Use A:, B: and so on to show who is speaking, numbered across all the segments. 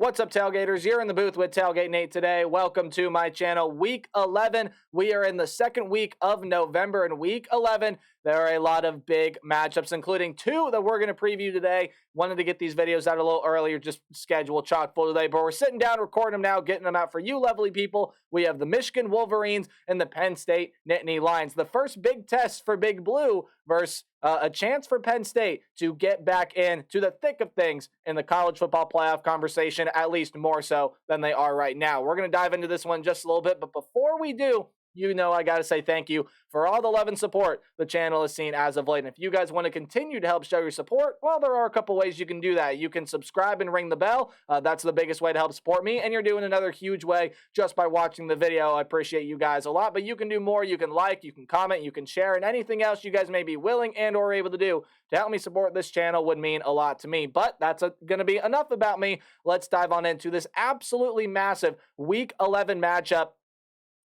A: What's up, Tailgaters? You're in the booth with Tailgate Nate today. Welcome to my channel. Week 11. We are in the second week of November. In Week 11, there are a lot of big matchups, including two that we're going to preview today. Wanted to get these videos out a little earlier, just schedule chock full today, but we're sitting down, recording them now, getting them out for you lovely people. We have the Michigan Wolverines and the Penn State Nittany Lions. The first big test for Big Blue versus a chance for Penn State to get back into the thick of things in the college football playoff conversation, at least more so than they are right now. We're going to dive into this one just a little bit, but before we do, you know I got to say thank you for all the love and support the channel has seen as of late. And if you guys want to continue to help show your support, well, there are a couple ways you can do that. You can subscribe and ring the bell. That's the biggest way to help support me. And you're doing another huge way just by watching the video. I appreciate you guys a lot, but you can do more. You can like, you can comment, you can share, and anything else you guys may be willing and or able to do to help me support this channel would mean a lot to me. But that's going to be enough about me. Let's dive on into this absolutely massive Week 11 matchup,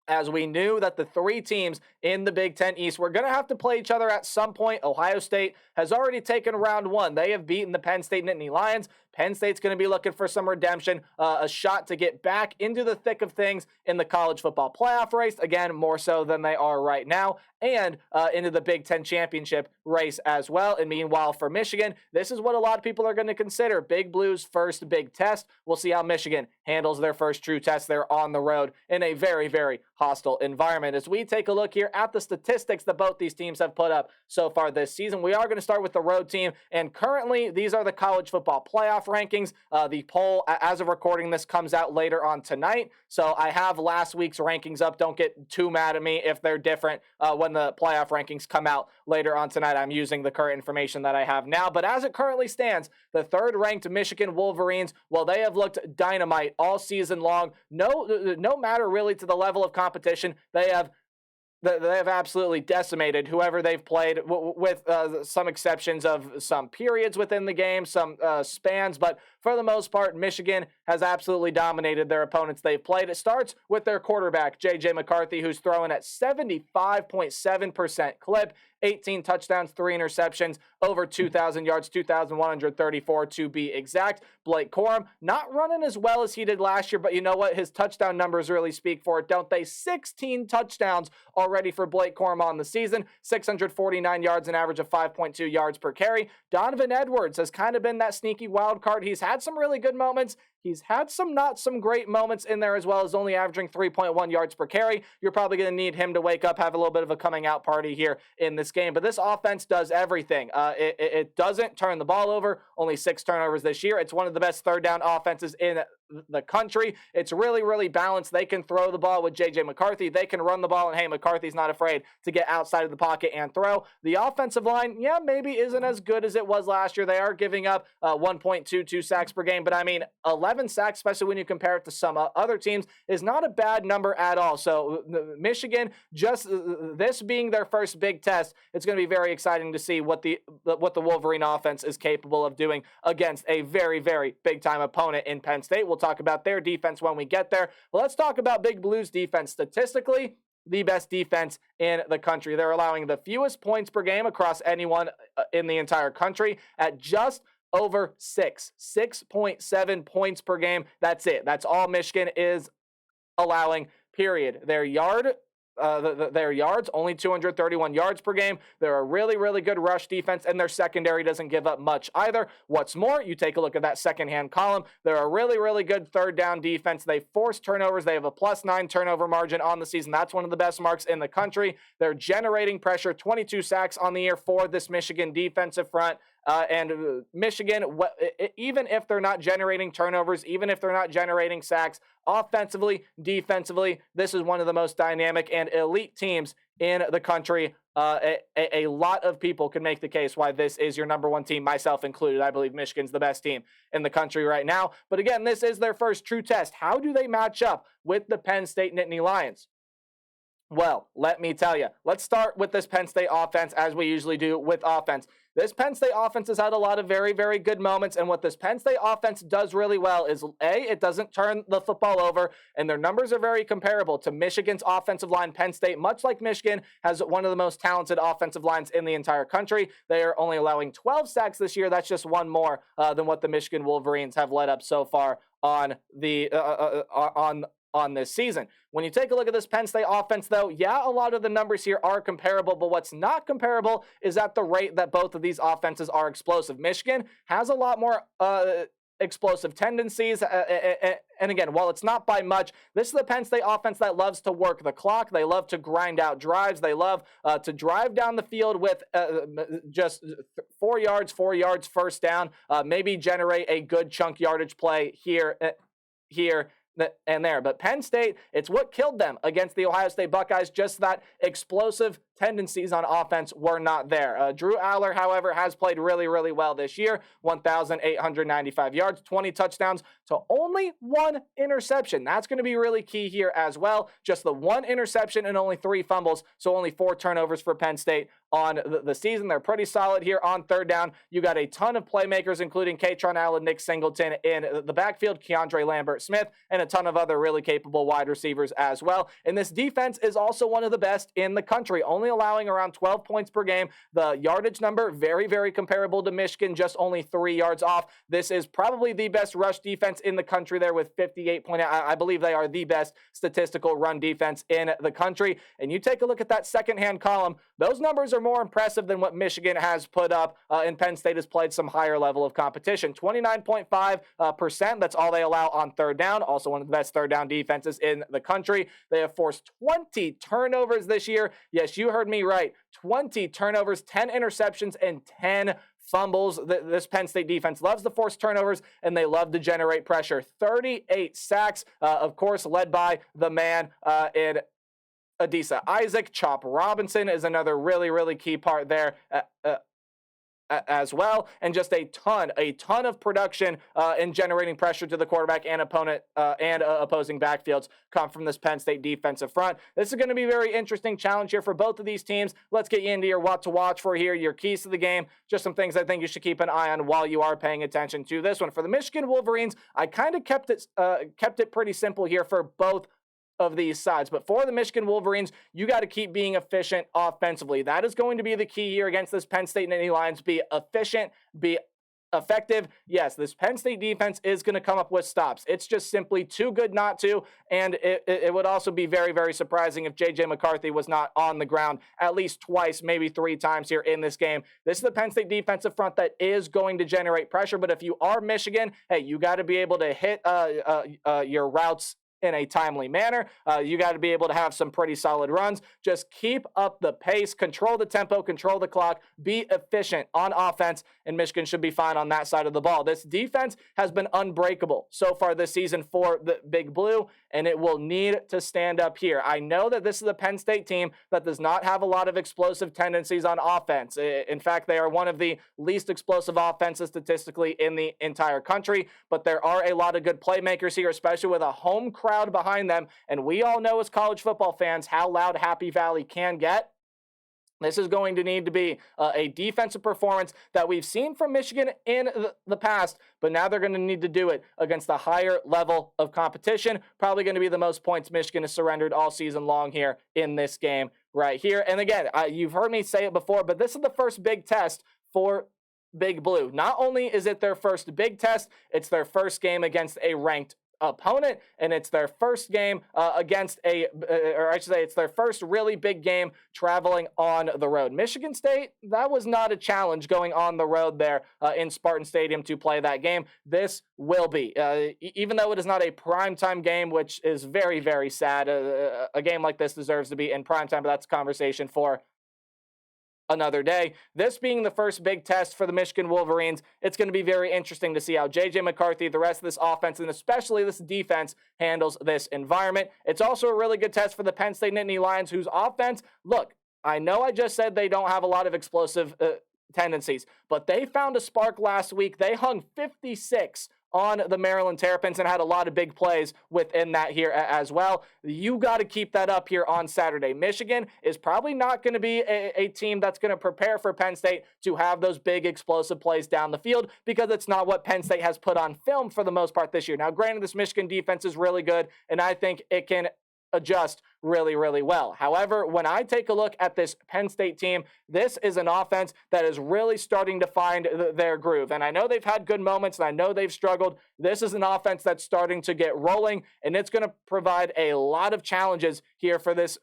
A: as we knew that the three teams in the Big Ten East were going to have to play each other at some point. Ohio State has already taken round one. They have beaten the Penn State Nittany Lions. Penn State's going to be looking for some redemption, a shot to get back into the thick of things in the college football playoff race, again, more so than they are right now, and into the Big Ten championship race as well. And meanwhile, for Michigan, this is what a lot of people are going to consider Big Blue's first big test. We'll see how Michigan handles their first true test. They're on the road in a very, very hostile environment. As we take a look here at the statistics that both these teams have put up so far this season, we are going to start with the road team, and currently these are the college football playoff rankings. The poll, as of recording this, comes out later on tonight, so I have last week's rankings up. Don't get too mad at me if they're different when the playoff rankings come out later on tonight. I'm using the current information that I have now, but as it currently stands, the third-ranked Michigan Wolverines, well, they have looked dynamite all season long. No matter really to the level of competition, they have absolutely decimated whoever they've played, with some exceptions of some periods within the game, some spans, but for the most part, Michigan has absolutely dominated their opponents they've played. It starts with their quarterback, J.J. McCarthy, who's throwing at 75.7% clip, 18 touchdowns, 3 interceptions, over 2,000 yards, 2,134 to be exact. Blake Corum, not running as well as he did last year, but you know what? His touchdown numbers really speak for it, don't they? 16 touchdowns already for Blake Corum on the season, 649 yards, an average of 5.2 yards per carry. Donovan Edwards has kind of been that sneaky wild card. He's had some really good moments. He's had some not some great moments in there as well, as only averaging 3.1 yards per carry. You're probably going to need him to wake up, have a little bit of a coming out party here in this game. But this offense does everything. It doesn't turn the ball over. Only 6 turnovers this year. It's one of the best third down offenses in the country. It's really, really balanced. They can throw the ball with J.J. McCarthy. They can run the ball, and hey, McCarthy's not afraid to get outside of the pocket and throw. The offensive line, yeah, maybe isn't as good as it was last year. They are giving up 1.22 sacks per game, but I mean, 11 sacks, especially when you compare it to some other teams, is not a bad number at all. So Michigan, just this being their first big test, it's going to be very exciting to see what the Wolverine offense is capable of doing against a very, very big-time opponent in Penn State. We'll talk about their defense when we get there. Well, let's talk about Big Blue's defense. Statistically, the best defense in the country. They're allowing the fewest points per game across anyone in the entire country at just over 6.7 points per game. That's it. That's all Michigan is allowing, period. Their yards, only 231 yards per game. They're a really, really good rush defense, and their secondary doesn't give up much either. What's more, you take a look at that second-hand column. They're a really, really good third-down defense. They force turnovers. They have a +9 turnover margin on the season. That's one of the best marks in the country. They're generating pressure, 22 sacks on the year for this Michigan defensive front. And Michigan, even if they're not generating turnovers, even if they're not generating sacks, offensively, defensively, this is one of the most dynamic and elite teams in the country. A lot of people can make the case why this is your number one team, myself included. I believe Michigan's the best team in the country right now. But again, this is their first true test. How do they match up with the Penn State Nittany Lions? Well, let me tell you. Let's start with this Penn State offense, as we usually do with offense. This Penn State offense has had a lot of very, very good moments, and what this Penn State offense does really well is, A, it doesn't turn the football over, and their numbers are very comparable to Michigan's offensive line. Penn State, much like Michigan, has one of the most talented offensive lines in the entire country. They are only allowing 12 sacks this year. That's just one more than what the Michigan Wolverines have led up so far on the on this season. When you take a look at this Penn State offense, though, yeah, a lot of the numbers here are comparable, but what's not comparable is at the rate that both of these offenses are explosive. Michigan has a lot more explosive tendencies. And again, while it's not by much, this is the Penn State offense that loves to work the clock. They love to grind out drives. They love to drive down the field with just 4 yards, first down, maybe generate a good chunk yardage play here and there. But Penn State, it's what killed them against the Ohio State Buckeyes. Just that explosive tendencies on offense were not there. Drew Aller, however, has played really, really well this year. 1,895 yards, 20 touchdowns to only 1 interception. That's going to be really key here as well. Just the 1 interception and only 3 fumbles, so only 4 turnovers for Penn State on the season. They're pretty solid here on third down. You got a ton of playmakers, including Katron Allen, Nick Singleton in the backfield, Keandre Lambert-Smith, and a ton of other really capable wide receivers as well. And this defense is also one of the best in the country, only allowing around 12 points per game. The yardage number, very, very comparable to Michigan, just only 3 yards off. This is probably the best rush defense in the country there with 58 point. I believe they are the best statistical run defense in the country. And you take a look at that second-hand column, those numbers are more impressive than what Michigan has put up, and Penn State has played some higher level of competition. 29.5%, that's all they allow on third down, also one of the best third down defenses in the country. They have forced 20 turnovers this year. Yes, you heard me right. 20 turnovers, 10 interceptions, and 10 fumbles. This Penn State defense loves to force turnovers, and they love to generate pressure. 38 sacks, of course, led by the man in Adisa Isaac. Chop Robinson is another really, really key part there as well, and just a ton of production in generating pressure to the quarterback and opponent and opposing backfields come from this Penn State defensive front. This is going to be a very interesting challenge here for both of these teams. Let's get you into your what to watch for here, your keys to the game, just some things I think you should keep an eye on while you are paying attention to this one. For the Michigan Wolverines, I kind of kept it pretty simple here for both of these sides. But for the Michigan Wolverines, you got to keep being efficient offensively. That is going to be the key here against this Penn State Nittany Lions. Be efficient, be effective. Yes, this Penn State defense is going to come up with stops. It's just simply too good not to, and it would also be very, very surprising if J.J. McCarthy was not on the ground at least twice, maybe 3 times here in this game. This is the Penn State defensive front that is going to generate pressure, but if you are Michigan, hey, you got to be able to hit your routes in a timely manner. You got to be able to have some pretty solid runs. Just keep up the pace, control the tempo, control the clock, be efficient on offense, and Michigan should be fine on that side of the ball. This defense has been unbreakable so far this season for the Big Blue, and it will need to stand up here. I know that this is a Penn State team that does not have a lot of explosive tendencies on offense. In fact, they are one of the least explosive offenses statistically in the entire country, but there are a lot of good playmakers here, especially with a home crowd behind them, and we all know as college football fans how loud Happy Valley can get. This is going to need to be a defensive performance that we've seen from Michigan in the past, but now they're going to need to do it against a higher level of competition. Probably going to be the most points Michigan has surrendered all season long here in this game right here. And again, you've heard me say it before, but this is the first big test for Big Blue. Not only is it their first big test, it's their first game against a ranked opponent, and it's their first game against it's their first really big game traveling on the road. Michigan State, that was not a challenge going on the road there in Spartan Stadium to play that game. This will be, even though it is not a primetime game, which is very, very sad. A game like this deserves to be in primetime, but that's a conversation for another day. This being the first big test for the Michigan Wolverines, it's going to be very interesting to see how J.J. McCarthy, the rest of this offense, and especially this defense handles this environment. It's also a really good test for the Penn State Nittany Lions, whose offense, look, I know I just said they don't have a lot of explosive tendencies, but they found a spark last week. They hung 56 on the Maryland Terrapins and had a lot of big plays within that here as well. You got to keep that up here on Saturday. Michigan is probably not going to be a team that's going to prepare for Penn State to have those big explosive plays down the field, because it's not what Penn State has put on film for the most part this year. Now, granted, this Michigan defense is really good, and I think it can adjust really, really well. However, when I take a look at this Penn State team, this is an offense that is really starting to find their groove. And I know they've had good moments, and I know they've struggled. This is an offense that's starting to get rolling, and it's going to provide a lot of challenges here for this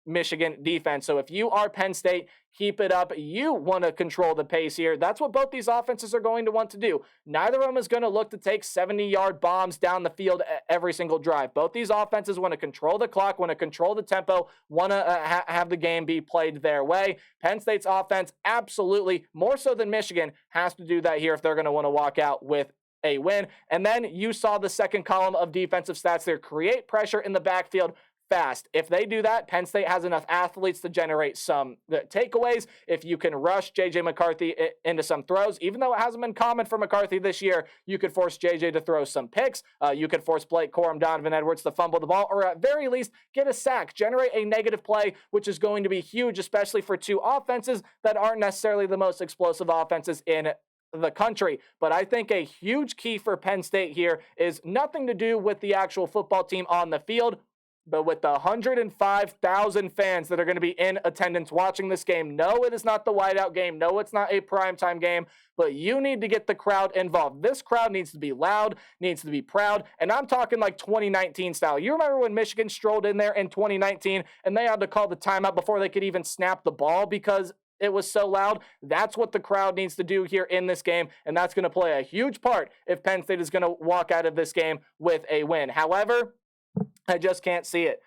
A: Michigan defense. So if you are Penn State, keep it up. You want to control the pace here. That's what both these offenses are going to want to do. Neither of them is going to look to take 70-yard bombs down the field every single drive. Both these offenses want to control the clock, want to control the tempo, want to have the game be played their way. Penn State's offense, absolutely, more so than Michigan, has to do that here if they're going to want to walk out with a win. And then you saw the second column of defensive stats there. Create pressure in the backfield fast. If they do that, Penn State has enough athletes to generate some takeaways. If you can rush J.J. McCarthy into some throws, even though it hasn't been common for McCarthy this year, you could force J.J. to throw some picks. You could force Blake Corum, Donovan Edwards to fumble the ball, or at very least get a sack, generate a negative play, which is going to be huge, especially for two offenses that aren't necessarily the most explosive offenses in the country. But I think a huge key for Penn State here is nothing to do with the actual football team on the field, but with the 105,000 fans that are going to be in attendance watching this game. No, it is not the whiteout game. No, it's not a primetime game, but you need to get the crowd involved. This crowd needs to be loud, needs to be proud, and I'm talking like 2019 style. You remember when Michigan strolled in there in 2019 and they had to call the timeout before they could even snap the ball because it was so loud? That's what the crowd needs to do here in this game, and that's going to play a huge part if Penn State is going to walk out of this game with a win. However, I just can't see it.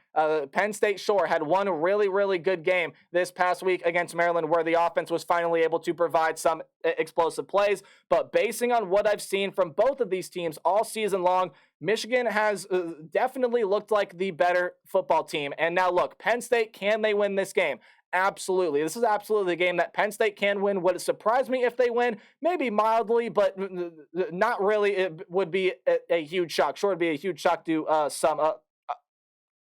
A: Penn State, sure, had one really, really good game this past week against Maryland where the offense was finally able to provide some explosive plays. But basing on what I've seen from both of these teams all season long, Michigan has definitely looked like the better football team. And now look, Penn State, can they win this game? Absolutely. This is absolutely a game that Penn State can win. Would it surprise me if they win? Maybe mildly, but not really. It would be a huge shock. Sure, it would be a huge shock to some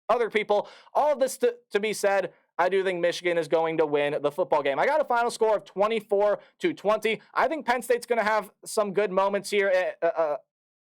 A: other people. All of this to be said, I do think Michigan is going to win the football game. I got a final score of 24-20. I think Penn State's going to have some good moments here.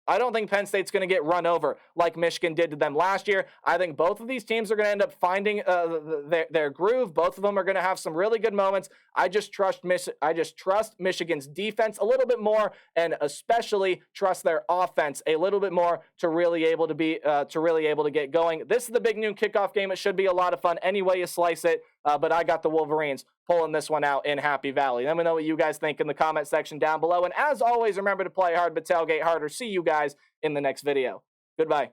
A: I don't think Penn State's going to get run over like Michigan did to them last year. I think both of these teams are going to end up finding their groove. Both of them are going to have some really good moments. I just trust Michigan's defense a little bit more, and especially trust their offense a little bit more to really able to get going. This is the big noon kickoff game. It should be a lot of fun any way you slice it. But I got the Wolverines pulling this one out in Happy Valley. Let me know what you guys think in the comment section down below. And as always, remember to play hard, but tailgate harder. See you guys in the next video. Goodbye.